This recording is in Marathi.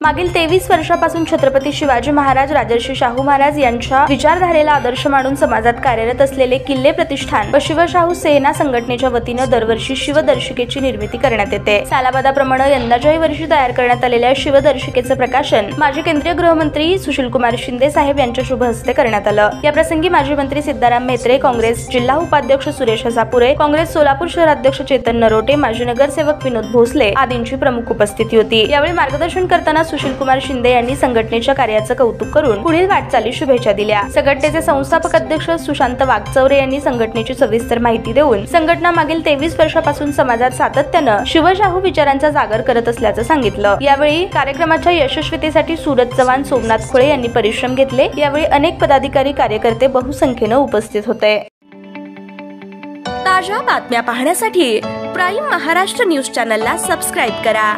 मागील 23 वर्षापासून छत्रपती शिवाजी महाराज, राजर्षी शाहू महाराज यांच्या विचारधारेला आदर्श मानून समाजात कार्यरत असलेले किल्ले प्रतिष्ठान व शिवशाहू सेना संघटनेच्या वतीने दरवर्षी शिवदर्शिकेची निर्मिती करण्यात येते। सालाबादाप्रमाणे यंदाच्याही वर्षी तयार करण्यात आलेल्या शिवदर्शिकेचे प्रकाशन माजी केंद्रीय गृहमंत्री सुशीलकुमार शिंदे साहेब यांच्या शुभ हस्ते करण्यात आलं। या प्रसंगी माजी मंत्री सिद्धाराम म्हेत्रे, काँग्रेस जिल्हा उपाध्यक्ष सुरेश हसापुरे, काँग्रेस सोलापूर शहराध्यक्ष चेतन नरोटे, माजी नगरसेवक विनोद भोसले आदींची प्रमुख उपस्थिती होती। यावेळी मार्गदर्शन करताना सुशीलकुमार शिंदे यांनी संघटनेच्या कार्याचं कौतुक करून पुढील वाटचाली शुभेच्छा दिल्या। संघटनेचे संस्थापक अध्यक्ष सुशांत वाघचौरे यांनी संघटनेची सविस्तर माहिती देऊन संघटना मागील 23 वर्षापासून समाजात सातत्यानं शिवशाहू विचारांचा जागर करत असल्याचं सांगितलं। यावेळी कार्यक्रमाच्या यशस्वीतेसाठी सूरज चव्हाण, सोमनाथ खोळे यांनी परिश्रम घेतले। यावेळी अनेक पदाधिकारी, कार्यकर्ते बहुसंख्येने उपस्थित होते। ताज्या बातम्या पाहण्यासाठी प्राईम महाराष्ट्र न्यूज चॅनलला सबस्क्राईब करा।